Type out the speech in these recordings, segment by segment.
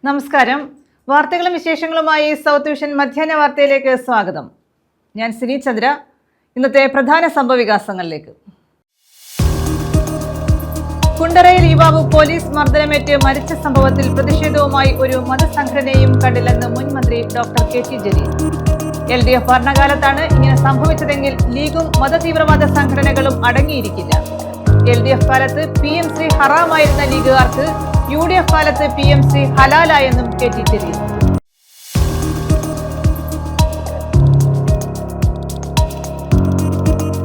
നമസ്കാരം. വാർത്തകളും വിശേഷങ്ങളുമായി സൗത്ത് വിഷൻ മധ്യാഹ്ന വാർത്തയിലേക്ക് സ്വാഗതം. ഞാൻ സിനി ചന്ദ്ര. ഇന്നത്തെ പ്രധാന സംഭവവികാസങ്ങളിലേക്ക്. കുണ്ടറയിൽ യുവാവ് പോലീസ് മർദ്ദനമേറ്റ് മരിച്ച സംഭവത്തിൽ പ്രതിഷേധവുമായി ഒരു മതസംഘടനയും കണ്ടില്ലെന്ന് മുൻ മന്ത്രി ഡോക്ടർ KT ജലീൽ. LDF ഭരണകാലത്താണ് ഇങ്ങനെ സംഭവിച്ചതെങ്കിൽ ലീഗും മതതീവ്രവാദ സംഘടനകളും അടങ്ങിയിരിക്കില്ല. LDF കാലത്ത് PMC ഹറാമായിരുന്ന ലീഗുകാർക്ക് UDF കാലത്ത് PMC ഹലാലായെന്നും KT ജലീൽ.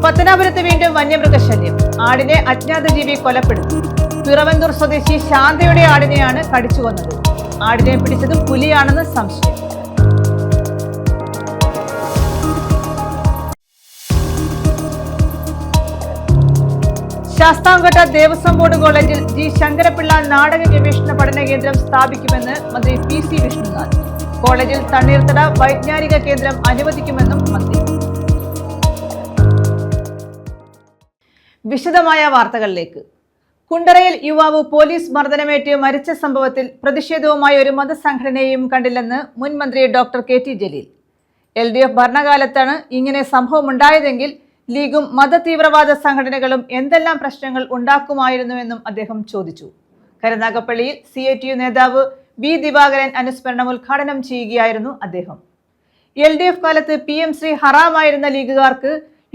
പത്തനാപുരത്ത് വീണ്ടും വന്യമൃഗശല്യം. ആടിനെ അജ്ഞാത ജീവി കൊലപ്പെടുത്തി. പിറവന്തൂർ സ്വദേശി ശാന്തയുടെ ആടിനെയാണ് കടിച്ചു കൊന്നത്. ആടിനെ പിടിച്ചത് പുലിയാണെന്ന് സംശയം. ശാസ്താംകോട്ട ദേവസ്വം ബോർഡ് കോളേജിൽ G. ശങ്കരപിള്ള നാടക ഗവേഷണ പഠന കേന്ദ്രം സ്ഥാപിക്കുമെന്ന് മന്ത്രി PC വിഷ്ണുനാഥ്. കോളേജിൽ തണ്ണീർത്തട വൈജ്ഞാനിക കേന്ദ്രം അനുവദിക്കുമെന്നും മന്ത്രി. വിശദമായ വാർത്തകളിലേക്ക്. കുണ്ടറയിൽ യുവാവ് പോലീസ് മർദ്ദനമേറ്റ് മരിച്ച സംഭവത്തിൽ പ്രതിഷേധവുമായി ഒരു മതസംഘടനയെയും കണ്ടില്ലെന്ന് മുൻ മന്ത്രി ഡോക്ടർ KT ജലീൽ. LDF ഭരണകാലത്താണ് ഇങ്ങനെ സംഭവമുണ്ടായതെങ്കിൽ ലീഗും മതതീവ്രവാദ സംഘടനകളും എന്തെല്ലാം പ്രശ്നങ്ങൾ ഉണ്ടാക്കുമായിരുന്നുവെന്നും അദ്ദേഹം ചോദിച്ചു. കരുനാഗപ്പള്ളിയിൽ CITU നേതാവ് B. ദിവാകരൻ അനുസ്മരണം ഉദ്ഘാടനം ചെയ്യുകയായിരുന്നു അദ്ദേഹം. LDF കാലത്ത് PMC ഹറാമായിരുന്ന ലീഗുകാർക്ക്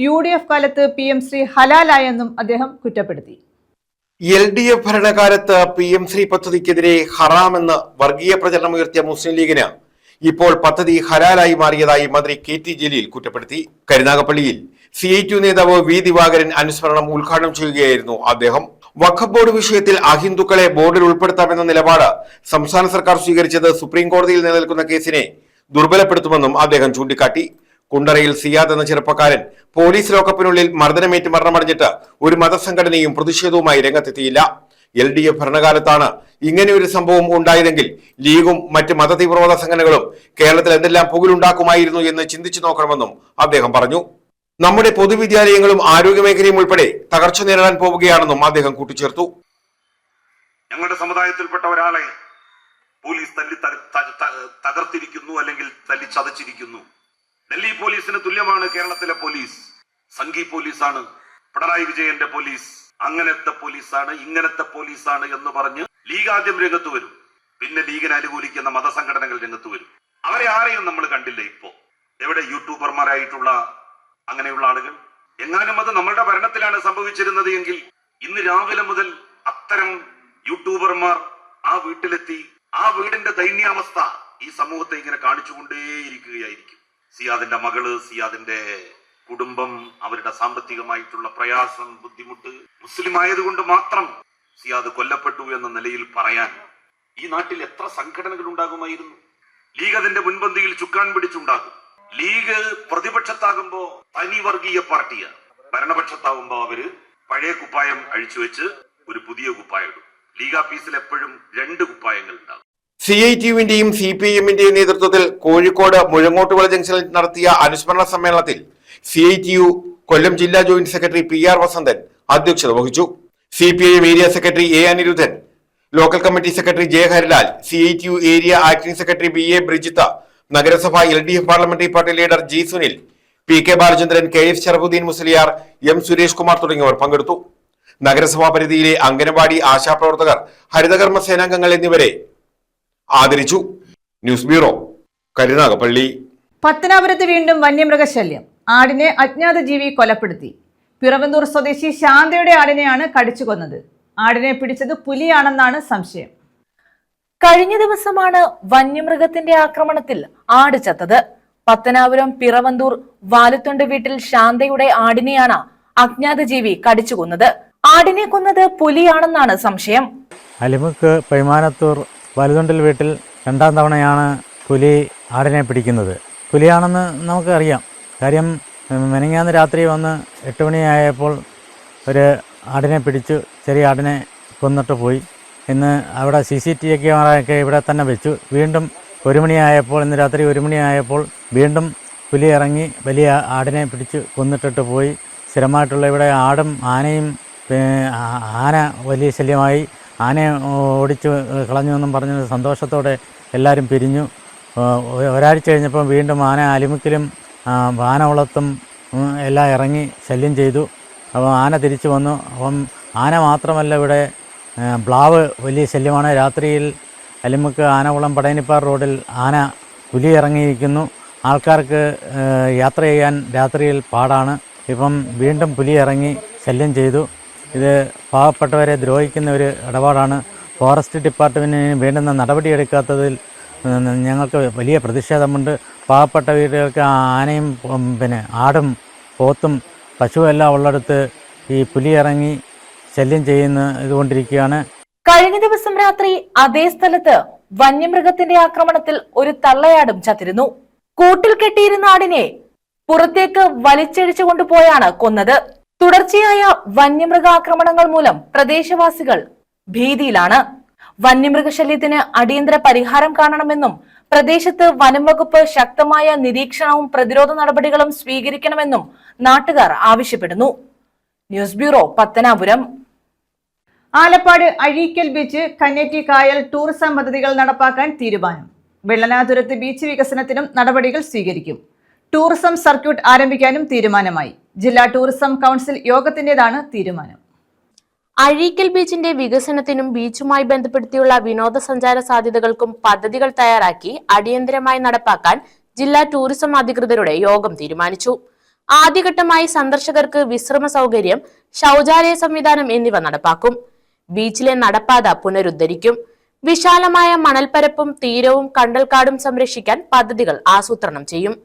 UDF കാലത്ത് PMC ഹലാലായെന്നും അദ്ദേഹം കുറ്റപ്പെടുത്തി. LDF ഭരണകാലത്ത് PMC പദ്ധതിക്കെതിരെ ഹറാമെന്ന് വർഗീയ പ്രചരണമുയർത്തിയ മുസ്ലിം ലീഗിന് ഇപ്പോൾ പദ്ധതി ഹലാലായി മാറിയതായി മന്ത്രി KT ജലീൽ കുറ്റപ്പെടുത്തി. കരുനാഗപ്പള്ളിയിൽ CITU നേതാവ് V. ദിവാകരൻ അനുസ്മരണം ഉദ്ഘാടനം ചെയ്യുകയായിരുന്നു അദ്ദേഹം. വഖഫ് ബോർഡ് വിഷയത്തിൽ അഹിന്ദുക്കളെ ബോർഡിൽ ഉൾപ്പെടുത്താമെന്ന നിലപാട് സംസ്ഥാന സർക്കാർ സ്വീകരിച്ചത് സുപ്രീം കോടതിയിൽ നിലനിൽക്കുന്ന കേസിനെ ദുർബലപ്പെടുത്തുമെന്നും അദ്ദേഹം ചൂണ്ടിക്കാട്ടി. കുണ്ടറയിൽ സിയാദ് എന്ന ചെറുപ്പക്കാരൻ പോലീസ് ലോക്കപ്പിനുള്ളിൽ മർദ്ദനമേറ്റ് മരണമടഞ്ഞിട്ട് ഒരു മതസംഘടനയും പ്രതിഷേധവുമായി രംഗത്തെത്തിയില്ല. LDF ഭരണകാലത്താണ് ഇങ്ങനെയൊരു സംഭവം ഉണ്ടായതെങ്കിൽ ലീഗും മറ്റ് മതതീവ്രവാദ സംഘടനകളും കേരളത്തിൽ എന്തെല്ലാം പുകലുണ്ടാക്കുമായിരുന്നു എന്ന് ചിന്തിച്ചു നോക്കണമെന്നും അദ്ദേഹം പറഞ്ഞു. നമ്മുടെ പൊതുവിദ്യാലയങ്ങളും ആരോഗ്യമേഖലയും ഉൾപ്പെടെ തകർച്ച നേരിടാൻ പോവുകയാണെന്നും അദ്ദേഹം കൂട്ടിച്ചേർത്തു. ഞങ്ങളുടെ സമുദായത്തിൽപ്പെട്ട ഒരാളെ പോലീസ് തകർത്തിരിക്കുന്നു, അല്ലെങ്കിൽ തല്ലിച്ചതച്ചിരിക്കുന്നു. ഡൽഹി പോലീസിന് തുല്യമാണ് കേരളത്തിലെ പോലീസ്. സംഘി പോലീസാണ്, പിണറായി വിജയന്റെ പോലീസ്. അങ്ങനത്തെ പോലീസാണ്, ഇങ്ങനത്തെ പോലീസാണ് എന്ന് പറഞ്ഞ് ലീഗ് ആദ്യം രംഗത്ത് വരും. പിന്നെ ലീഗിനെ അനുകൂലിക്കുന്ന മതസംഘടനകൾ രംഗത്ത് വരും. അവരെ ആരെയും നമ്മൾ കണ്ടില്ല. ഇപ്പോ എവിടെ യൂട്യൂബർമാരായിട്ടുള്ള അങ്ങനെയുള്ള ആളുകൾ? എങ്ങാനും അത് നമ്മളുടെ ഭരണത്തിലാണ് സംഭവിച്ചിരുന്നത് എങ്കിൽ ഇന്ന് രാവിലെ മുതൽ അത്തരം യൂട്യൂബർമാർ ആ വീട്ടിലെത്തി ആ വീടിന്റെ ദൈന്യാവസ്ഥ ഈ സമൂഹത്തെ ഇങ്ങനെ കാണിച്ചുകൊണ്ടേയിരിക്കുകയായിരിക്കും. സിയാദിന്റെ മകള്, സിയാദിന്റെ കുടുംബം, അവരുടെ സാമ്പത്തികമായിട്ടുള്ള പ്രയാസം, ബുദ്ധിമുട്ട്, മുസ്ലിം ആയതുകൊണ്ട് മാത്രം സിയാദ് കൊല്ലപ്പെട്ടു എന്ന നിലയിൽ പറയാൻ ഈ നാട്ടിൽ എത്ര സംഘടനകൾ ഉണ്ടാകുമായിരുന്നു? ലീഗ് അതിന്റെ മുൻപന്തിയിൽ ചുക്കാൻ പിടിച്ചുണ്ടാകും. ലീഗ് പ്രതിപക്ഷത്താകുമ്പോ തനി വർഗീയ പാർട്ടിയാണ്. ഭരണപക്ഷത്താകുമ്പോ അവര് പഴയ കുപ്പായം അഴിച്ചുവെച്ച് ഒരു പുതിയ കുപ്പായം ഇടും. ലീഗ് ആഫീസിൽ എപ്പോഴും 2 കുപ്പായങ്ങൾ ഉണ്ടാകും. CITUവിന്റെയും CPM-ന്റെയും നേതൃത്വത്തിൽ കോഴിക്കോട് മുഴങ്ങോട്ടുകുള ജംഗ്ഷനിൽ നടത്തിയ അനുസ്മരണ സമ്മേളനത്തിൽ CITU കൊല്ലം ജില്ലാ ജോയിന്റ് സെക്രട്ടറി PR വസന്തൻ അധ്യക്ഷത വഹിച്ചു. CPIM area secretary A. Aniruddhan, local committee secretary J. Harilal, CITU area acting secretary BA. Brijitha, നഗരസഭ LDF parliamentary party leader G. Sunil, PK. Balachandran, KF. Sharafuddin Musliyar, M. Suresh Kumar തുടങ്ങിയവർ പങ്കെടുത്തു. നഗരസഭാ പരിധിയിലെ അംഗനവാടി ആശാപ്രവർത്തകർ, ഹരിതകർമ്മ സേനാംഗങ്ങൾ എന്നിവരെ ആദരിച്ചു. News bureau, Karunagappally. പത്തനാപുരത്ത് വീണ്ടും വന്യമൃഗശല്യം. ആടിനെ അജ്ഞാത ജീവി കൊലപ്പെടുത്തി. പിറവന്തൂർ സ്വദേശി ശാന്തയുടെ ആടിനെയാണ് കടിച്ചു കൊന്നത്. ആടിനെ പിടിച്ചത് പുലിയാണെന്നാണ് സംശയം. കഴിഞ്ഞ ദിവസമാണ് വന്യമൃഗത്തിന്റെ ആക്രമണത്തിൽ ആട് ചത്തത്. പത്തനാപുരം പിറവന്തൂർ വാലുത്തൊണ്ട് വീട്ടിൽ ശാന്തയുടെ ആടിനെയാണ് അജ്ഞാത ജീവി കടിച്ചു കൊന്നത്. ആടിനെ കൊന്നത് പുലിയാണെന്നാണ് സംശയം. അലിമുക്ക് പൈമാനത്തൂർ വാലുത്തൊണ്ടിൽ വീട്ടിൽ 2ാം തവണയാണ് പുലി ആടിനെ പിടിക്കുന്നത്. പുലിയാണെന്ന് നമുക്കറിയാം. കാര്യം മെനങ്ങാന്ന് രാത്രി വന്ന് 8 മണിയായപ്പോൾ ഒരു ആടിനെ പിടിച്ചു, ചെറിയ ആടിനെ കൊന്നിട്ട് പോയി. ഇന്ന് അവിടെ CCTV ക്യാമറയൊക്കെ ഇവിടെ തന്നെ വെച്ചു. വീണ്ടും 1 മണിയായപ്പോൾ, ഇന്ന് രാത്രി 1 മണിയായപ്പോൾ വീണ്ടും പുലി ഇറങ്ങി വലിയ ആടിനെ പിടിച്ച് കൊന്നിട്ടിട്ട് പോയി. സ്ഥിരമായിട്ടുള്ള ഇവിടെ ആടും ആനയും, ആന വലിയ ശല്യമായി, ആനയെ ഓടിച്ചു കളഞ്ഞു എന്നും പറഞ്ഞ് സന്തോഷത്തോടെ എല്ലാവരും പിരിഞ്ഞു. ഒരാഴ്ച കഴിഞ്ഞപ്പം വീണ്ടും ആന അലിമുക്കിലും ആനകുളത്തും എല്ലാം ഇറങ്ങി ശല്യം ചെയ്തു. അപ്പോൾ ആന തിരിച്ചു വന്നു. അപ്പം ആന മാത്രമല്ല, ഇവിടെ ബ്ലാവ് വലിയ ശല്യമാണ്. രാത്രിയിൽ അലിമുക്ക് ആനകുളം പടയനിപ്പാറ റോഡിൽ പുലി ഇറങ്ങിയിരിക്കുന്നു. ആൾക്കാർക്ക് യാത്ര ചെയ്യാൻ രാത്രിയിൽ പാടാണ്. ഇപ്പം വീണ്ടും പുലി ഇറങ്ങി ശല്യം ചെയ്തു. ഇത് പാവപ്പെട്ടവരെ ദ്രോഹിക്കുന്ന ഒരു ഇടപാടാണ്. ഫോറസ്റ്റ് ഡിപ്പാർട്ട്മെൻറ്റിന് വേണ്ടുന്ന നടപടിയെടുക്കാത്തതിൽ ഞങ്ങൾക്ക് വലിയ പ്രതിഷേധമുണ്ട്. പാവപ്പെട്ട വീടുകൾക്ക് ആനയും ആടും പോത്തും പശുവെല്ലാം ഉള്ളിടത്ത് ഈ പുലി ഇറങ്ങി ശല്യം ഇതുകൊണ്ടിരിക്കുകയാണ്. കഴിഞ്ഞ ദിവസം രാത്രി അതേ സ്ഥലത്ത് വന്യമൃഗത്തിന്റെ ആക്രമണത്തിൽ ഒരു തള്ളയാടും ചത്തിരുന്നു. കൂട്ടിൽ കെട്ടിയിരുന്ന ആടിനെ പുറത്തേക്ക് വലിച്ചഴിച്ചു കൊണ്ടുപോയാണ് കൊന്നത്. തുടർച്ചയായ വന്യമൃഗാക്രമണങ്ങൾ മൂലം പ്രദേശവാസികൾ ഭീതിയിലാണ്. വന്യമൃഗശല്യത്തിന് അടിയന്തര പരിഹാരം കാണണമെന്നും പ്രദേശത്ത് വനം വകുപ്പ് ശക്തമായ നിരീക്ഷണവും പ്രതിരോധ നടപടികളും സ്വീകരിക്കണമെന്നും നാട്ടുകാർ ആവശ്യപ്പെടുന്നു. News bureau, Pathanapuram. Alappad Azhikkal beach, Kanneti കായൽ ടൂറിസം പദ്ധതികൾ നടപ്പാക്കാൻ തീരുമാനം. വെള്ളനാതുരത്ത് ബീച്ച് വികസനത്തിനും നടപടികൾ സ്വീകരിക്കും. ടൂറിസം സർക്യൂട്ട് ആരംഭിക്കാനും തീരുമാനമായി. ജില്ലാ ടൂറിസം കൗൺസിൽ യോഗത്തിന്റേതാണ് തീരുമാനം. അഴീക്കൽ ബീച്ചിന്റെ വികസനത്തിനും ബീച്ചുമായി ബന്ധപ്പെടുത്തിയുള്ള വിനോദസഞ്ചാര സാധ്യതകൾക്കും പദ്ധതികൾ തയ്യാറാക്കി അടിയന്തരമായി നടപ്പാക്കാൻ ജില്ലാ ടൂറിസം അധികൃതരുടെ യോഗം തീരുമാനിച്ചു. ആദ്യഘട്ടമായി സന്ദർശകർക്ക് വിശ്രമ സൗകര്യം, ശൗചാലയ സംവിധാനം എന്നിവ നടപ്പാക്കും. ബീച്ചിലെ നടപ്പാത പുനരുദ്ധരിക്കും. വിശാലമായ മണൽപ്പരപ്പും തീരവും കണ്ടൽക്കാടും സംരക്ഷിക്കാൻ പദ്ധതികൾ ആസൂത്രണം ചെയ്യും.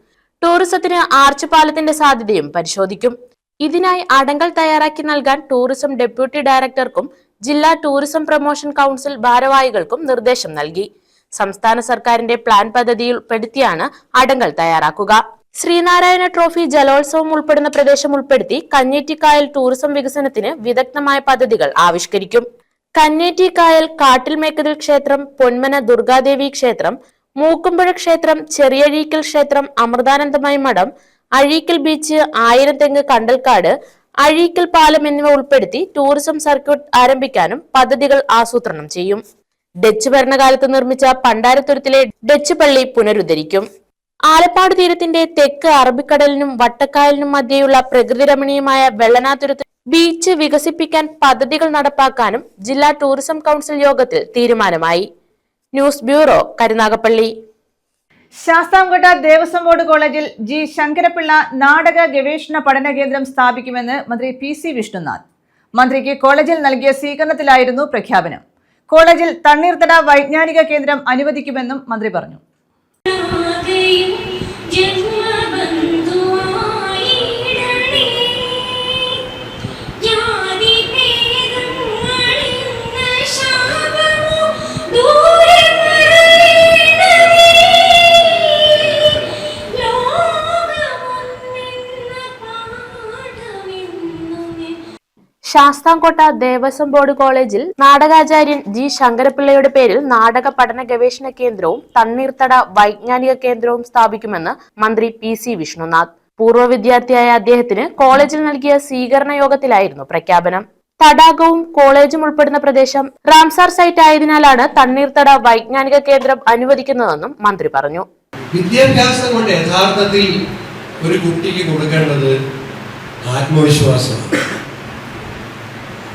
ടൂറിസത്തിന് ആർച്ച് പാലത്തിന്റെ സാധ്യതയും പരിശോധിക്കും. ഇതിനായി അടങ്കൽ തയ്യാറാക്കി നൽകാൻ ടൂറിസം ഡെപ്യൂട്ടി ഡയറക്ടർക്കും ജില്ലാ ടൂറിസം പ്രൊമോഷൻ കൗൺസിൽ ഭാരവാഹികൾക്കും നിർദ്ദേശം നൽകി. സംസ്ഥാന സർക്കാരിന്റെ പ്ലാൻ പദ്ധതിയിൽ ഉൾപ്പെടുത്തിയാണ് അടങ്കൽ തയ്യാറാക്കുക. ശ്രീനാരായണ ട്രോഫി ജലോത്സവം ഉൾപ്പെടുന്ന പ്രദേശം ഉൾപ്പെടുത്തി കന്നേറ്റിക്കായൽ ടൂറിസം വികസനത്തിന് വിദഗ്ധമായ പദ്ധതികൾ ആവിഷ്കരിക്കും. കന്നേറ്റിക്കായൽ, കാട്ടിൽമേക്കതിൽ ക്ഷേത്രം, പൊന്മന ദുർഗാദേവി ക്ഷേത്രം, മൂക്കുമ്പുഴ ക്ഷേത്രം, ചെറിയഴീക്കൽ ക്ഷേത്രം, അമൃതാനന്ദമയി മഠം, അഴീക്കൽ ബീച്ച്, ആയിരം തെങ്ങ് കണ്ടൽക്കാട്, അഴീക്കൽ പാലം എന്നിവ ഉൾപ്പെടുത്തി ടൂറിസം സർക്യൂട്ട് ആരംഭിക്കാനും പദ്ധതികൾ ആസൂത്രണം ചെയ്യും. ഡച്ച് ഭരണകാലത്ത് നിർമ്മിച്ച പണ്ടാരത്തുരുത്തിലെ ഡച്ച് പള്ളി പുനരുദ്ധരിക്കും. ആലപ്പാട് തീരത്തിന്റെ തെക്ക് അറബിക്കടലിനും വട്ടക്കായലിനും മധ്യേയുള്ള പ്രകൃതി രമണീയമായ വെള്ളനാതുരത്ത് ബീച്ച് വികസിപ്പിക്കാൻ പദ്ധതികൾ നടപ്പാക്കാനും ജില്ലാ ടൂറിസം കൗൺസിൽ യോഗത്തിൽ തീരുമാനമായി. News bureau, Karunagappally. Sasthamkotta Devaswom board കോളേജിൽ ജി ശങ്കരപിള്ള നാടക ഗവേഷണ പഠന കേന്ദ്രം സ്ഥാപിക്കുമെന്ന് മന്ത്രി PC വിഷ്ണുനാഥ്. മന്ത്രിക്ക് കോളേജിൽ നൽകിയ സ്വീകരണത്തിലായിരുന്നു പ്രഖ്യാപനം. കോളേജിൽ തണ്ണീർത്തട വൈജ്ഞാനിക കേന്ദ്രം അനുവദിക്കുമെന്നും മന്ത്രി പറഞ്ഞു. ശാസ്താംകോട്ട ദേവസ്വം ബോർഡ് കോളേജിൽ നാടകാചാര്യൻ ജി ശങ്കരപിള്ളയുടെ പേരിൽ നാടക പഠന ഗവേഷണ കേന്ദ്രവും തണ്ണീർത്തട വൈജ്ഞാനിക കേന്ദ്രവും സ്ഥാപിക്കുമെന്ന് മന്ത്രി PC വിഷ്ണുനാഥ്. പൂർവ്വ വിദ്യാർത്ഥിയായ അദ്ദേഹത്തിന് കോളേജിൽ നൽകിയ സ്വീകരണ യോഗത്തിലായിരുന്നു പ്രഖ്യാപനം. തടാകവും കോളേജും ഉൾപ്പെടുന്ന പ്രദേശം റാംസാർ സൈറ്റ് ആയതിനാലാണ് തണ്ണീർത്തട വൈജ്ഞാനിക കേന്ദ്രം അനുവദിക്കുന്നതെന്നും മന്ത്രി പറഞ്ഞു. വിദ്യാഭ്യാസം കൊണ്ട് യഥാർത്ഥത്തിൽ ഒരു കുട്ടിക്ക് കൊടുക്കേണ്ടത് ആത്മവിശ്വാസമാണ്.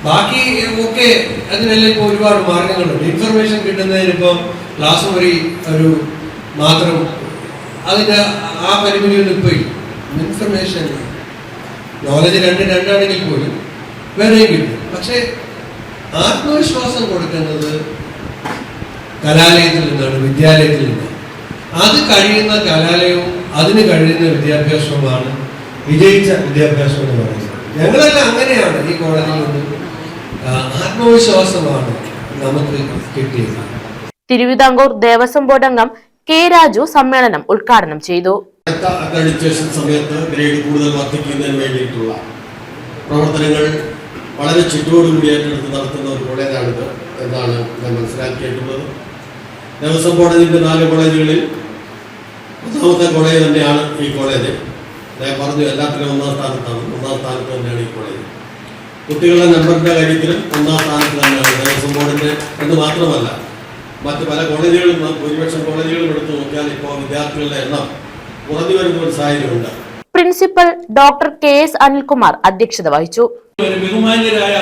ബാക്കി ഒക്കെ അതിനെല്ലാം ഇപ്പോൾ ഒരുപാട് മാർഗങ്ങളുണ്ട്. ഇൻഫർമേഷൻ കിട്ടുന്നതിന് ഇപ്പോൾ ക്ലാസ് മുറി ഒരു മാത്രം അതിൻ്റെ ആ പരിമിതിയൊന്നും ഇപ്പോൾ ഇല്ല. ഇൻഫർമേഷൻ നോളജ് രണ്ടാണെങ്കിൽ പോലും വേറെയും കിട്ടും. പക്ഷേ ആത്മവിശ്വാസം കൊടുക്കേണ്ടത് കലാലയത്തിൽ നിന്നാണ്, വിദ്യാലയത്തിൽ നിന്നാണ്. അത് കഴിയുന്ന കലാലയവും അതിന് കഴിയുന്ന വിദ്യാഭ്യാസവുമാണ് വിജയിച്ച വിദ്യാഭ്യാസം എന്ന് പറയുന്നത്. ഞങ്ങളെല്ലാം അങ്ങനെയാണ് ഈ കോളേജിൽ നിന്ന് ആത്മവിശ്വാസമാണ് നമുക്ക് കിട്ടിയത്. തിരുവിതാംകൂർ ദേവസ്വം ബോർഡ് അംഗം K. രാജു സമ്മേളനം ഉദ്ഘാടനം ചെയ്തു. അക്രഡിറ്റേഷൻ സമയത്ത് ഗ്രേഡ് കൂടുതൽ വർദ്ധിക്കുന്നതിന് വേണ്ടിയിട്ടുള്ള പ്രവർത്തനങ്ങൾ വളരെ ചിട്ടയോടുകൂടി ഏറ്റെടുത്ത് നടത്തുന്ന ഒരു കോളേജാണിത് എന്നാണ് ഞാൻ മനസ്സിലാക്കിയിട്ടുള്ളത്. ദേവസ്വം ബോർഡിന്റെ 4 കോളേജുകളിൽ ഒന്നാമത്തെ കോളേജ് തന്നെയാണ് ഈ കോളേജ്. ഞാൻ പറഞ്ഞു, എല്ലാത്തിലും ഒന്നാം സ്ഥാനത്ത് തന്നെയാണ് ഈ കോളേജ്. കുട്ടികളുടെ നമ്പറിന്റെ കാര്യത്തിലും ഒന്നാം സ്ഥാനത്ത് തന്നെയാണ് ദേവസ്വം ബോർഡിന്റെ എന്ന് മാത്രമല്ല മറ്റ് പല കോളേജുകളും ഭൂരിപക്ഷം കോളേജുകളും എടുത്തു നോക്കിയാൽ ഇപ്പോൾ വിദ്യാർത്ഥികളുടെ എണ്ണം കുറഞ്ഞു വരുന്ന ഒരു സാഹചര്യമുണ്ട്. പ്രിൻസിപ്പൽ ഡോക്ടർ KS അനിൽകുമാർ അധ്യക്ഷത വഹിച്ചു. ബഹുമാന്യരായ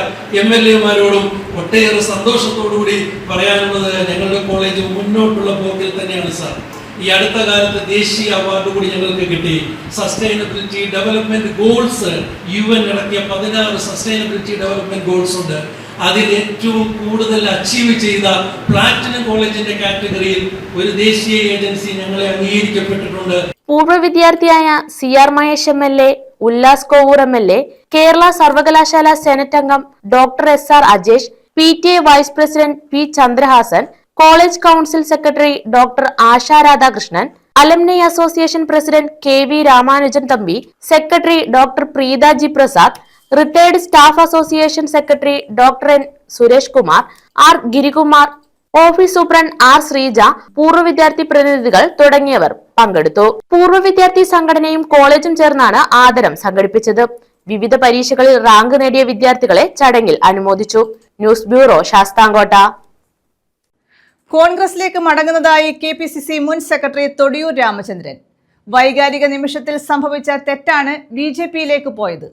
MLA-മാരോടും ഒട്ടേറെ സന്തോഷത്തോടുകൂടി പറയാനുള്ളത് ഞങ്ങളുടെ കോളേജ് മുന്നോട്ടുള്ള പോക്കിൽ തന്നെയാണ് സാർ. ഈ അടുത്ത കാലത്ത് ദേശീയ അവാർഡ് കൂടി ഞങ്ങൾക്ക് കിട്ടി. സസ്റ്റൈനബിലിറ്റി ഡെവലപ്മെന്റ് ഗോൾസ് UN ഇറക്കിയ 16 സസ്റ്റൈനബിലിറ്റി ഡെവലപ്മെന്റ് ഗോൾസ് ഉണ്ട്. അതിൽ ഏറ്റവും കൂടുതൽ അച്ചീവ് ചെയ്ത പ്ലാറ്റിനം കോളേജിന്റെ കാറ്റഗറിയിൽ ഒരു ദേശീയ ഏജൻസി ഞങ്ങളെ അംഗീകരിക്കപ്പെട്ടിട്ടുണ്ട്. പൂർവ്വ വിദ്യാർത്ഥിയായ CR Mahesh MLA, Ullas Kovoor MLA, Kerala സർവകലാശാല സെനറ്റ് അംഗം doctor SR Ajesh, PTA vice president P Chandrahasan, college council secretary doctor Asha Radhakrishnan, alumni association president KV Ramanujan Thampi, secretary doctor Preetha G Prasad, retired staff association secretary doctor N Suresh Kumar, R Girikumar, office superintendent R Sreeja, പൂർവ്വ വിദ്യാർത്ഥി പ്രതിനിധികൾ തുടങ്ങിയവർ പങ്കെടുത്തു. പൂർവ്വ വിദ്യാർത്ഥി സംഘടനയും കോളേജും ചേർന്നാണ് ആദരം സംഘടിപ്പിച്ചത്. വിവിധ പരീക്ഷകളിൽ റാങ്ക് നേടിയ വിദ്യാർത്ഥികളെ ചടങ്ങിൽ അനുമോദിച്ചു. News bureau, Sasthamkotta. കോൺഗ്രസിലേക്ക് മടങ്ങുന്നതായി KPCC മുൻ സെക്രട്ടറി തൊടിയൂർ രാമചന്ദ്രൻ. വൈകാരിക നിമിഷത്തിൽ സംഭവിച്ച തെറ്റാണ് BJPയിലേക്ക് പോയത്.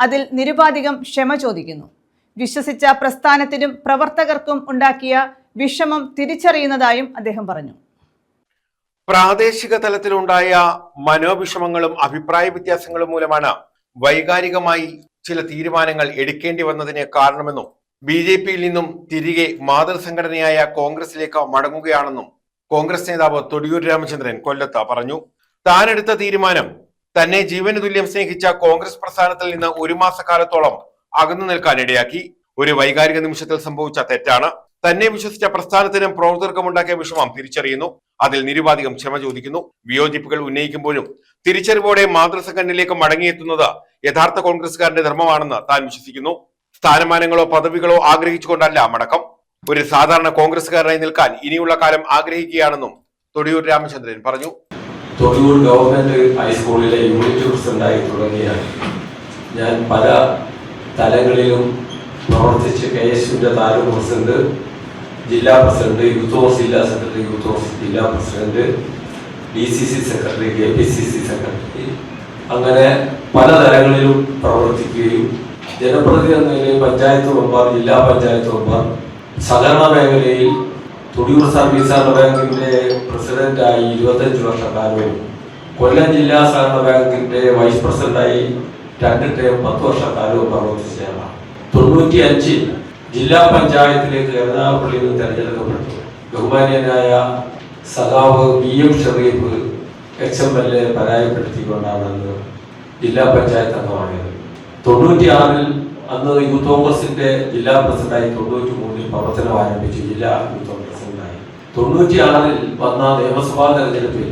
അതിൽ നിരുപാധികം ക്ഷമ ചോദിക്കുന്നു. വിശ്വസിച്ച പ്രസ്ഥാനത്തിനും പ്രവർത്തകർക്കും ഉണ്ടാക്കിയ വിഷമം തിരിച്ചറിയുന്നതായും അദ്ദേഹം പറഞ്ഞു. പ്രാദേശിക തലത്തിലുണ്ടായ മനോവിഷമങ്ങളും അഭിപ്രായ വ്യത്യാസങ്ങളും മൂലമാണ് വൈകാരികമായി ചില തീരുമാനങ്ങൾ എടുക്കേണ്ടി വന്നതിന് കാരണമെന്നും BJPയിൽ നിന്നും തിരികെ മാതൃസംഘടനയായ കോൺഗ്രസിലേക്ക് മടങ്ങുകയാണെന്നും കോൺഗ്രസ് നേതാവ് തൊടിയൂർ രാമചന്ദ്രൻ കൊല്ലത്ത് പറഞ്ഞു. താനെടുത്ത തീരുമാനം തന്നെ ജീവന് തുല്യം സ്നേഹിച്ച കോൺഗ്രസ് പ്രസ്ഥാനത്തിൽ നിന്ന് 1 മാസക്കാലത്തോളം അകന്നു നിൽക്കാൻ ഇടയാക്കി. ഒരു വൈകാരിക നിമിഷത്തിൽ സംഭവിച്ച തെറ്റാണ്. തന്നെ വിശ്വസിച്ച പ്രസ്ഥാനത്തിനും പ്രവർത്തകർക്കും ഉണ്ടാക്കിയ വിഷമം തിരിച്ചറിയുന്നു. അതിൽ നിരുപാധികം ക്ഷമ ചോദിക്കുന്നു. വിയോജിപ്പുകൾ ഉന്നയിക്കുമ്പോഴും തിരിച്ചറിവോടെ മാതൃസംഘടനയിലേക്ക് മടങ്ങിയെത്തുന്നത് യഥാർത്ഥ കോൺഗ്രസുകാരന്റെ ധർമ്മമാണെന്ന് താൻ വിശ്വസിക്കുന്നു. സ്ഥാനമാനങ്ങളോ പദവികളോ ആഗ്രഹിച്ചുകൊണ്ടല്ല മടക്കം. ഒരു സാധാരണ കോൺഗ്രസുകാരനായി നിൽക്കാൻ ഇനിയുള്ള കാലം ആഗ്രഹിക്കുകയാണെന്നും തൊടിയൂർ രാമചന്ദ്രൻ പറഞ്ഞു. തൊടിയൂർ ഗവൺമെന്റ് ഹൈസ്കൂളിലെ യൂണിറ്റ് പ്രസിഡന്റായി തുടങ്ങിയാണ്. ഞാൻ പല തലങ്ങളിലും പ്രവർത്തിച്ച് KSUവിന്റെ താലൂക്ക് പ്രസിഡന്റ്, ജില്ലാ പ്രസിഡന്റ്, യൂത്ത് കോൺഗ്രസ് ജില്ലാ സെക്രട്ടറി, യൂത്ത് കോൺഗ്രസ് ജില്ലാ president, DCC secretary, KPCC secretary, അങ്ങനെ പല തലങ്ങളിലും പ്രവർത്തിക്കുകയും ജനപ്രതിനിധി എന്ന നിലയിൽ പഞ്ചായത്ത് മെമ്പർ, ജില്ലാ പഞ്ചായത്ത് മെമ്പർ, സഹകരണ മേഖലയിൽ തൊടിയൂർ സർവീസ് സഹകരണ ബാങ്കിന്റെ പ്രസിഡന്റായി 25 വർഷക്കാലവും കൊല്ലം ജില്ലാ സഹകരണ ബാങ്കിന്റെ വൈസ് പ്രസിഡന്റായി 2 ടേം 10 വർഷക്കാലവും പ്രവർത്തിച്ചതാണ്. 95 ജില്ലാ പഞ്ചായത്തിലേക്ക് കരുനാഗപ്പള്ളിയിൽ നിന്ന് തെരഞ്ഞെടുക്കപ്പെട്ടു. ബഹുമാന്യനായ സഖാവ് BM ഷറീഫ് XMLA പരാജയപ്പെടുത്തിക്കൊണ്ടാണ് അന്ന് ജില്ലാ പഞ്ചായത്ത് അംഗമായത്. 96 അന്ന് യൂത്ത് കോൺഗ്രസിന്റെ ജില്ലാ പ്രസിഡന്റായി 93 പ്രവർത്തനം ആരംഭിച്ചു. ജില്ലാ യൂത്ത് കോൺഗ്രസിനായി 96 വന്ന നിയമസഭാ തെരഞ്ഞെടുപ്പിൽ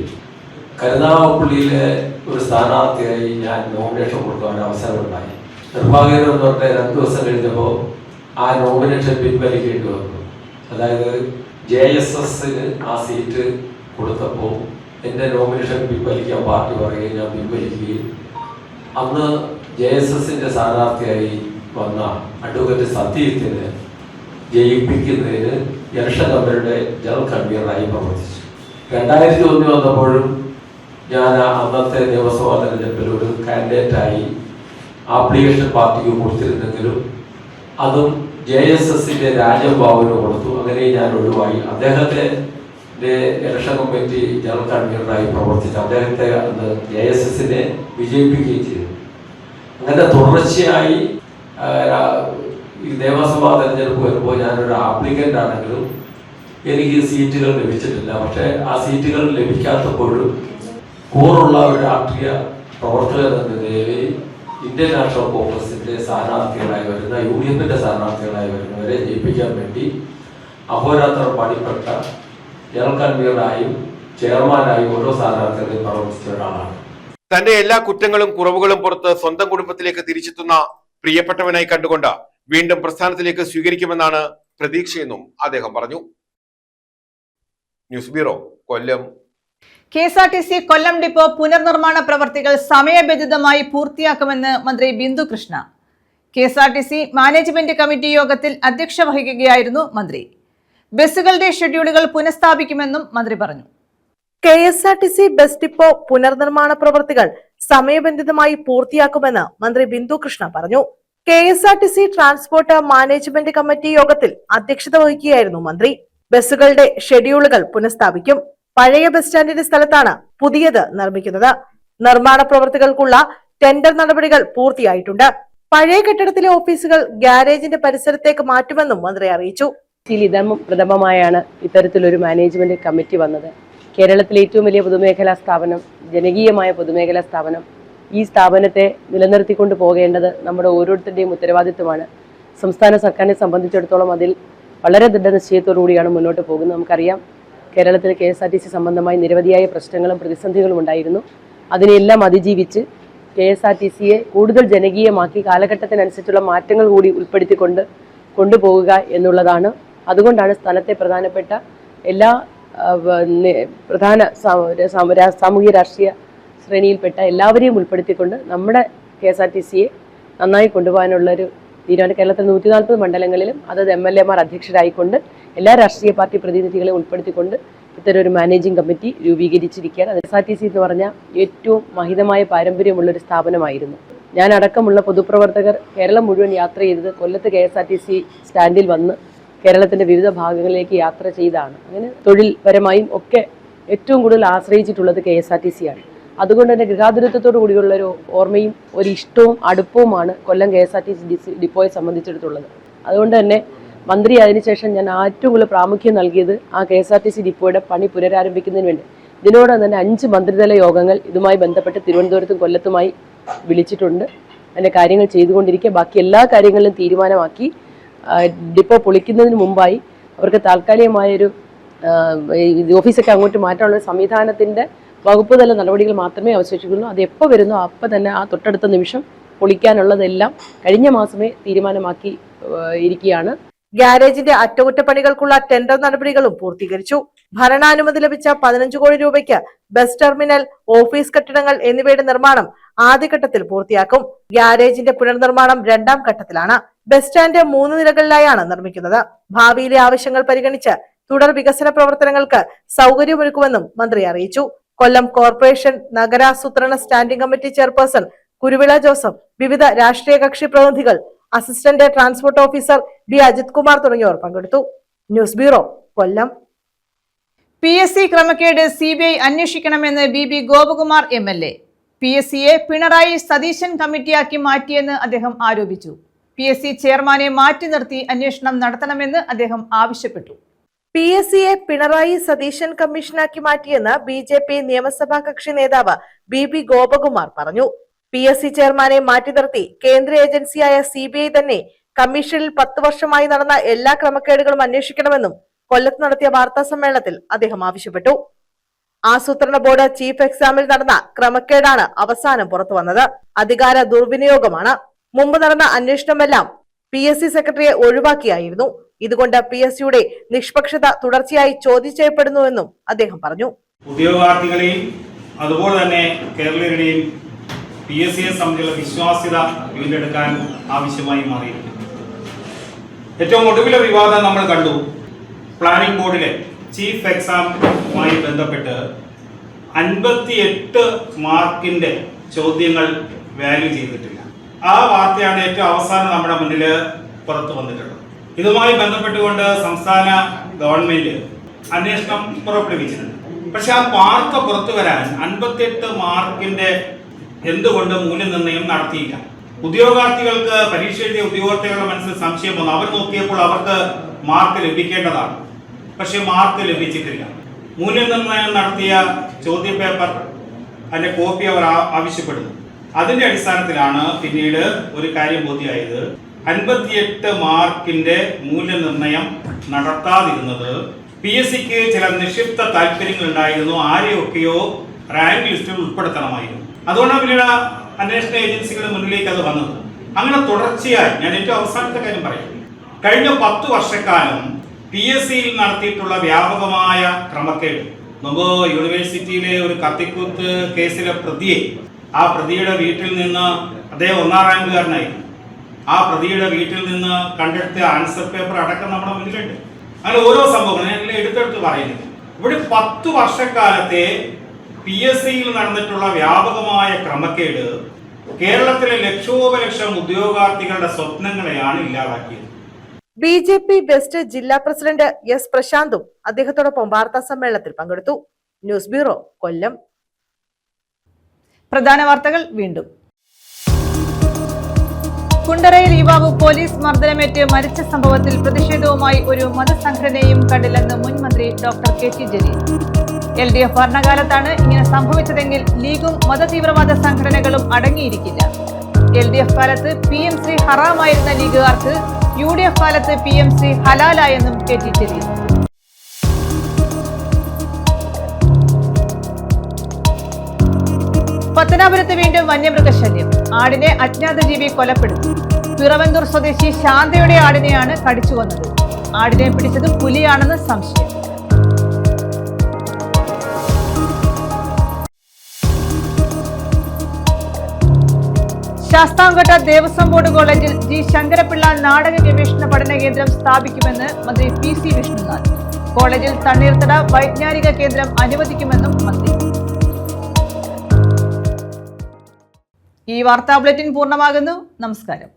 കരുനാഗപ്പള്ളിയിലെ ഒരു സ്ഥാനാർത്ഥിയായി ഞാൻ നോമിനേഷൻ കൊടുക്കാൻ അവസരമുണ്ടായി. നിർഭാഗ്യം എന്ന് പറഞ്ഞ 2 ദിവസം കഴിഞ്ഞപ്പോൾ ആ നോമിനേഷൻ പിൻവലിക്കേണ്ടി വന്നു. അതായത് JSSന് ആ സീറ്റ് കൊടുത്തപ്പോൾ എൻ്റെ നോമിനേഷൻ പിൻവലിക്കാൻ പാർട്ടി പറയുകയും ഞാൻ പിൻവലിക്കുകയും അന്ന് JSSന്റെ സ്ഥാനാർത്ഥിയായി വന്ന അഡ്വക്കേറ്റ് സത്യത്തിന് ജയിപ്പിക്കുന്നതിന് ഇലക്ഷൻ കമ്മിറ്റിയുടെ ജനറൽ കൺവീനറായി പ്രവർത്തിച്ചു. 2001 വന്നപ്പോഴും ഞാൻ അന്നത്തെ നിയമസഭാ തെരഞ്ഞെടുപ്പിൽ ഒരു കാൻഡിഡേറ്റായി ആപ്ലിക്കേഷൻ പാർട്ടിക്ക് കൊടുത്തിരുന്നെങ്കിലും അതും JSSന്റെ രാജബാബുവിന് കൊടുത്തു. അങ്ങനെ ഞാൻ ഒഴിവായി. അദ്ദേഹത്തെ ഇലക്ഷൻ കമ്മിറ്റി ജനറൽ കൺവീനറായി പ്രവർത്തിച്ചു. അദ്ദേഹത്തെ അന്ന് JSSനെ വിജയിപ്പിക്കുകയും ചെയ്തു. അങ്ങനെ തുടർച്ചയായി ഈ നിയമസഭാ തെരഞ്ഞെടുപ്പ് വരുമ്പോൾ ഞാനൊരു ആപ്ലിക്കൻ്റ് ആണെങ്കിലും എനിക്ക് സീറ്റുകൾ ലഭിച്ചിട്ടില്ല. പക്ഷേ ആ സീറ്റുകൾ ലഭിക്കാത്തപ്പോഴും കൂറുള്ള ഒരു രാഷ്ട്രീയ പ്രവർത്തകർ എന്ന നിലയിൽ ഇന്ത്യൻ നാഷണൽ കോൺഗ്രസിന്റെ സ്ഥാനാർത്ഥികളായി വരുന്ന UDFന്റെ സ്ഥാനാർത്ഥികളായി വരുന്നവരെ ജയിപ്പിക്കാൻ വേണ്ടി അഹോരാത്രം പണിപ്പെട്ട ജനറൽ കൺവീനറായും ചെയർമാനായും ഓരോ സ്ഥാനാർത്ഥികളെയും പ്രവർത്തിച്ച ഒരാളാണ്. തന്റെ എല്ലാ കുറ്റങ്ങളും കുറവുകളും പുറത്ത് സ്വന്തം കുടുംബത്തിലേക്ക് തിരിച്ചെത്തുന്ന പ്രിയപ്പെട്ടവനായി കണ്ടുകൊണ്ട് വീണ്ടും പ്രസ്ഥാനത്തിലേക്ക് സ്വീകരിക്കുമെന്നാണ് പ്രതീക്ഷയെന്നും അദ്ദേഹം പറഞ്ഞു. ന്യൂസ് ബ്യൂറോ, കൊല്ലം. KSRTC കൊല്ലം ഡിപ്പോ പുനർനിർമ്മാണ പ്രവർത്തികൾ സമയബന്ധിതമായി പൂർത്തിയാക്കുമെന്ന് മന്ത്രി Bindu Krishna. KSRTC management committee യോഗത്തിൽ അധ്യക്ഷത വഹിക്കുകയായിരുന്നു മന്ത്രി. ബസ്സുകളുടെ ഷെഡ്യൂളുകൾ പുനഃസ്ഥാപിക്കുമെന്നും മന്ത്രി പറഞ്ഞു. KSRTC ബസ് ഡിപ്പോ പുനർനിർമ്മാണ പ്രവൃത്തികൾ സമയബന്ധിതമായി പൂർത്തിയാക്കുമെന്ന് മന്ത്രി ബിന്ദു കൃഷ്ണ പറഞ്ഞു. KSRTC ട്രാൻസ്പോർട്ട് മാനേജ്മെന്റ് കമ്മിറ്റി യോഗത്തിൽ അധ്യക്ഷത വഹിക്കുകയായിരുന്നു മന്ത്രി. ബസ്സുകളുടെ ഷെഡ്യൂളുകൾ പുനഃസ്ഥാപിക്കും. പഴയ ബസ് സ്റ്റാൻഡിന്റെ സ്ഥലത്താണ് പുതിയത് നിർമ്മിക്കുന്നത്. നിർമ്മാണ പ്രവൃത്തികൾക്കുള്ള ടെൻഡർ നടപടികൾ പൂർത്തിയായിട്ടുണ്ട്. പഴയ കെട്ടിടത്തിലെ ഓഫീസുകൾ ഗ്യാരേജിന്റെ പരിസരത്തേക്ക് മാറ്റുമെന്നും മന്ത്രി അറിയിച്ചു. പ്രഥമമായാണ് ഇത്തരത്തിലൊരു മാനേജ്മെന്റ് കമ്മിറ്റി വന്നത്. കേരളത്തിലെ ഏറ്റവും വലിയ പൊതുമേഖലാ സ്ഥാപനം, ജനകീയമായ പൊതുമേഖലാ സ്ഥാപനം, ഈ സ്ഥാപനത്തെ നിലനിർത്തിക്കൊണ്ട് പോകേണ്ടത് നമ്മുടെ ഓരോരുത്തരുടെയും ഉത്തരവാദിത്വമാണ്. സംസ്ഥാന സർക്കാരിനെ സംബന്ധിച്ചിടത്തോളം അതിൽ വളരെ ദൃഢനിശ്ചയത്തോടുകൂടിയാണ് മുന്നോട്ട് പോകുന്നത്. നമുക്കറിയാം, കേരളത്തിൽ KSRTC സംബന്ധമായി നിരവധിയായ പ്രശ്നങ്ങളും പ്രതിസന്ധികളും ഉണ്ടായിരുന്നു. അതിനെല്ലാം അതിജീവിച്ച് KSRTCയെ കൂടുതൽ ജനകീയമാക്കി കാലഘട്ടത്തിനനുസരിച്ചുള്ള മാറ്റങ്ങൾ കൂടി ഉൾപ്പെടുത്തിക്കൊണ്ട് കൊണ്ടുപോകുക എന്നുള്ളതാണ്. അതുകൊണ്ടാണ് സ്ഥലത്തെ പ്രധാനപ്പെട്ട എല്ലാ പ്രധാന സാമൂഹ്യ രാഷ്ട്രീയ ശ്രേണിയിൽപ്പെട്ട എല്ലാവരെയും ഉൾപ്പെടുത്തിക്കൊണ്ട് നമ്മുടെ KSRTCയെ നന്നായി കൊണ്ടുപോകാനുള്ളൊരു തീരുമാനം കേരളത്തിൽ 140 മണ്ഡലങ്ങളിലും അതത് MLA മാർ അധ്യക്ഷരായിക്കൊണ്ട് എല്ലാ രാഷ്ട്രീയ പാർട്ടി പ്രതിനിധികളെ ഉൾപ്പെടുത്തിക്കൊണ്ട് ഇത്തരം ഒരു മാനേജിംഗ് കമ്മിറ്റി രൂപീകരിച്ചിരിക്കുകയാണ്. KSRTC എന്ന് പറഞ്ഞാൽ ഏറ്റവും മഹിതമായ പാരമ്പര്യമുള്ളൊരു സ്ഥാപനമായിരുന്നു. ഞാൻ അടക്കമുള്ള പൊതുപ്രവർത്തകർ കേരളം മുഴുവൻ യാത്ര ചെയ്തത് കൊല്ലത്ത് KSRTC സ്റ്റാൻഡിൽ വന്ന് കേരളത്തിന്റെ വിവിധ ഭാഗങ്ങളിലേക്ക് യാത്ര ചെയ്താണ്. അങ്ങനെ തൊഴിൽപരമായും ഒക്കെ ഏറ്റവും കൂടുതൽ ആശ്രയിച്ചിട്ടുള്ളത് KSRTCയാണ്. അതുകൊണ്ട് തന്നെ ഗൃഹാതുരത്വത്തോടു കൂടിയുള്ള ഒരു ഓർമ്മയും ഒരു ഇഷ്ടവും അടുപ്പവുമാണ് കൊല്ലം KSRTC ഡിപ്പോയെ സംബന്ധിച്ചിടത്തുള്ളത്. അതുകൊണ്ട് തന്നെ മന്ത്രി അതിനുശേഷം ഞാൻ ഏറ്റവും കൂടുതൽ പ്രാമുഖ്യം നൽകിയത് ആ KSRTC ഡിപ്പോയുടെ പണി പുനരാരംഭിക്കുന്നതിന് വേണ്ടി. ഇതിനോടൊപ്പം തന്നെ 5 മന്ത്രിതല യോഗങ്ങൾ ഇതുമായി ബന്ധപ്പെട്ട് തിരുവനന്തപുരത്തും കൊല്ലത്തുമായി വിളിച്ചിട്ടുണ്ട്. അതിന്റെ കാര്യങ്ങൾ ചെയ്തുകൊണ്ടിരിക്കുക. ബാക്കി എല്ലാ കാര്യങ്ങളിലും തീരുമാനമാക്കി ഡിപ്പോ പൊളിക്കുന്നതിന് മുമ്പായി അവർക്ക് താൽക്കാലികമായൊരു ഓഫീസൊക്കെ അങ്ങോട്ട് മാറ്റാനുള്ള സംവിധാനത്തിന്റെ വകുപ്പ് തല നടപടികൾ മാത്രമേ അവശേഷിക്കുള്ളൂ. അത് എപ്പോൾ വരുന്നോ അപ്പം തന്നെ ആ തൊട്ടടുത്ത നിമിഷം പൊളിക്കാനുള്ളതെല്ലാം കഴിഞ്ഞ മാസമേ തീരുമാനമാക്കി ഇരിക്കുകയാണ്. ഗ്യാരേജിന്റെ അറ്റകുറ്റപ്പണികൾക്കുള്ള ടെൻഡർ നടപടികളും പൂർത്തീകരിച്ചു. ഭരണാനുമതി ലഭിച്ച 15 കോടി രൂപയ്ക്ക് ബസ് ടെർമിനൽ, ഓഫീസ് കെട്ടിടങ്ങൾ എന്നിവയുടെ നിർമ്മാണം ആദ്യഘട്ടത്തിൽ പൂർത്തിയാക്കും. ഗ്യാരേജിന്റെ പുനർനിർമ്മാണം 2ാം ഘട്ടത്തിലാണ്. ബസ് സ്റ്റാൻഡ് 3 നിലകളിലായാണ് നിർമ്മിക്കുന്നത്. ഭാവിയിലെ ആവശ്യങ്ങൾ പരിഗണിച്ച് തുടർ വികസന പ്രവർത്തനങ്ങൾക്ക് സൗകര്യമൊരുക്കുമെന്നും മന്ത്രി അറിയിച്ചു. കൊല്ലം കോർപ്പറേഷൻ നഗരാസൂത്രണ standing committee chairperson Kuruvila Joseph, വിവിധ രാഷ്ട്രീയ കക്ഷി പ്രതിനിധികൾ, assistant transport officer B Ajith Kumar തുടങ്ങിയവർ പങ്കെടുത്തു. News bureau, Kollam. PSC ക്രമക്കേട് CBI അന്വേഷിക്കണമെന്ന് BB ഗോപകുമാർ MLA. PSCയെ പിണറായി സതീശൻ കമ്മിറ്റിയാക്കി മാറ്റിയെന്ന് അദ്ദേഹം ആരോപിച്ചു. PSC ചെയർമാനെ മാറ്റി നിർത്തി അന്വേഷണം നടത്തണമെന്ന് അദ്ദേഹം ആവശ്യപ്പെട്ടു. PSCയെ പിണറായി സതീശൻ കമ്മീഷനാക്കി മാറ്റിയെന്ന് BJP നിയമസഭാ കക്ഷി നേതാവ് BB ഗോപകുമാർ പറഞ്ഞു. PSC ചെയർമാനെ മാറ്റി നിർത്തി കേന്ദ്ര ഏജൻസിയായ CBI തന്നെ കമ്മീഷനിൽ 10 വർഷമായി നടന്ന എല്ലാ ക്രമക്കേടുകളും അന്വേഷിക്കണമെന്നും കൊല്ലത്ത് നടത്തിയ വാർത്താ സമ്മേളനത്തിൽ അദ്ദേഹം ആവശ്യപ്പെട്ടു. ആസൂത്രണ ബോർഡ് ചീഫ് എക്സാമിൽ നടന്ന ക്രമക്കേടാണ് അവസാനം പുറത്തു വന്നത്. അധികാര ദുർവിനിയോഗമാണ്. മുമ്പ് നടന്ന അന്വേഷണമെല്ലാം PSC സെക്രട്ടറിയെ ഒഴിവാക്കിയായിരുന്നു. ഇതുകൊണ്ട് PSCയുടെ നിഷ്പക്ഷത തുടർച്ചയായി ചോദ്യം ചെയ്യപ്പെടുന്നുവെന്നും അദ്ദേഹം പറഞ്ഞു. ഉദ്യോഗാർത്ഥികളെയും അതുപോലെ തന്നെ കേരളീയരുടെയും PSCയെ സംബന്ധിച്ചുള്ള വിശ്വാസ്യത വീണ്ടെടുക്കാൻ ആവശ്യമായി മാറിയിരിക്കുന്നു. ഏറ്റവും ഒടുവിലെ വിവാദം നമ്മൾ കണ്ടു. പ്ലാനിംഗ് ബോർഡിലെ ചീഫ് എക്സാമുമായി ബന്ധപ്പെട്ട് 58 മാർക്കിന്റെ ചോദ്യങ്ങൾ വാല്യൂ ചെയ്തിട്ടില്ല. ആ വാർത്തയാണ് ഏറ്റവും അവസാനം നമ്മുടെ മുന്നിൽ പുറത്തു വന്നിട്ടുള്ളത്. ഇതുമായി ബന്ധപ്പെട്ടുകൊണ്ട് സംസ്ഥാന ഗവൺമെന്റ് അന്വേഷണം പുറപ്പെടുവിച്ചിട്ടുണ്ട്. പക്ഷെ ആ വാർത്ത പുറത്തു വരാൻ 58 മാർക്കിന്റെ എന്തുകൊണ്ട് മൂല്യനിർണ്ണയം നടത്തിയില്ല? ഉദ്യോഗാർത്ഥികൾക്ക് പരീക്ഷ എഴുതിയ ഉദ്യോഗാർത്ഥികളുടെ മനസ്സിൽ സംശയം വന്നു. അവർ നോക്കിയപ്പോൾ അവർക്ക് മാർക്ക് ലഭിക്കേണ്ടതാണ്, പക്ഷെ മാർക്ക് ലഭിച്ചിട്ടില്ല. മൂല്യനിർണ്ണയം നടത്തിയ ചോദ്യപേപ്പർ അതിന്റെ കോപ്പി അവർ ആവശ്യപ്പെടുന്നു. അതിന്റെ അടിസ്ഥാനത്തിലാണ് പിന്നീട് ഒരു കാര്യം ബോധ്യമായത്. 58 മാർക്കിന്റെ മൂല്യനിർണ്ണയം നടത്താതിരുന്നത് PSCക്ക് ചില നിക്ഷിപ്ത താല്പര്യങ്ങൾ ഉണ്ടായിരുന്നു. ആരെയൊക്കെയോ റാങ്ക് ലിസ്റ്റിൽ ഉൾപ്പെടുത്തണമായിരുന്നു. അതുകൊണ്ടാണ് പിന്നീട് അന്വേഷണ ഏജൻസികളുടെ മുന്നിലേക്ക് അത് വന്നത്. അങ്ങനെ തുടർച്ചയായി ഞാൻ ഏറ്റവും അവസാനത്തെ കാര്യം പറയും. കഴിഞ്ഞ 10 വർഷക്കാലം PSCയിൽ നടത്തിയിട്ടുള്ള വ്യാപകമായ ക്രമക്കേട്. മുമ്പ് യൂണിവേഴ്സിറ്റിയിലെ ഒരു കത്തിക്കുത്ത് കേസിലെ പ്രതിയെ, ആ പ്രതിയുടെ വീട്ടിൽ നിന്ന്, അദ്ദേഹം 1ാം റാങ്കുകാരനായിരുന്നു, ആ പ്രതിയുടെ വീട്ടിൽ നിന്ന് കണ്ടെടുത്ത ആൻസർ പേപ്പർ അടക്കം നമ്മുടെ മുന്നിലുണ്ട്. അങ്ങനെ ഓരോ സംഭവങ്ങളും ഞങ്ങൾ എടുത്തെടുത്ത് പറയുന്നത്. ഇവിടെ 10 വർഷക്കാലത്തെ PSCയിൽ നടന്നിട്ടുള്ള വ്യാപകമായ ക്രമക്കേട് കേരളത്തിലെ ലക്ഷോപലക്ഷം ഉദ്യോഗാർത്ഥികളുടെ സ്വപ്നങ്ങളെയാണ് ഇല്ലാതാക്കിയത്. BJP വെസ്റ്റ് ജില്ലാ പ്രസിഡന്റ് എസ് പ്രശാന്തും അദ്ദേഹത്തോടൊപ്പം വാർത്താ സമ്മേളനത്തിൽ പങ്കെടുത്തു. ന്യൂസ് ബ്യൂറോ, കൊല്ലം. പ്രധാന വാർത്തകൾ വീണ്ടും. കുണ്ടറയിൽ യുവാവ് പോലീസ് മർദ്ദനമേറ്റ് മരിച്ച സംഭവത്തിൽ പ്രതിഷേധവുമായി ഒരു മതസംഘടനയും കണ്ടില്ലെന്ന് മുൻ മന്ത്രി ഡോക്ടർ KT ജലീൽ. LDF ഭരണകാലത്താണ് ഇങ്ങനെ സംഭവിച്ചതെങ്കിൽ ലീഗും മതതീവ്രവാദ സംഘടനകളും അടങ്ങിയിരിക്കില്ല. LDF കാലത്ത് PMC ഹറാമായിരുന്ന ലീഗുകാർക്ക് UDF കാലത്ത് PMC ഹലാലായെന്നും KT ജലീൽ. പത്തനാപുരത്ത് വീണ്ടും വന്യമൃഗശല്യം. ആടിനെ അജ്ഞാത ജീവി കൊലപ്പെടുത്തി. പിറവന്തൂർ സ്വദേശി ശാന്തയുടെ ആടിനെയാണ് കടിച്ചു കൊന്നത്. ആടിനെ പിടിച്ചത് പുലിയാണെന്ന് സംശയം. ശാസ്താംകോട്ട ദേവസ്വം ബോർഡ് കോളേജിൽ G. ശങ്കരപിള്ള നാടക ഗവേഷണ പഠന കേന്ദ്രം സ്ഥാപിക്കുമെന്ന് മന്ത്രി PC വിഷ്ണുനാഥ്. കോളേജിൽ തണ്ണീർത്തട വൈജ്ഞാനിക കേന്ദ്രം അനുവദിക്കുമെന്നും മന്ത്രി. ഈ വാർത്താ ബുള്ളറ്റിൻ പൂർണ്ണമാകുന്നു. നമസ്കാരം.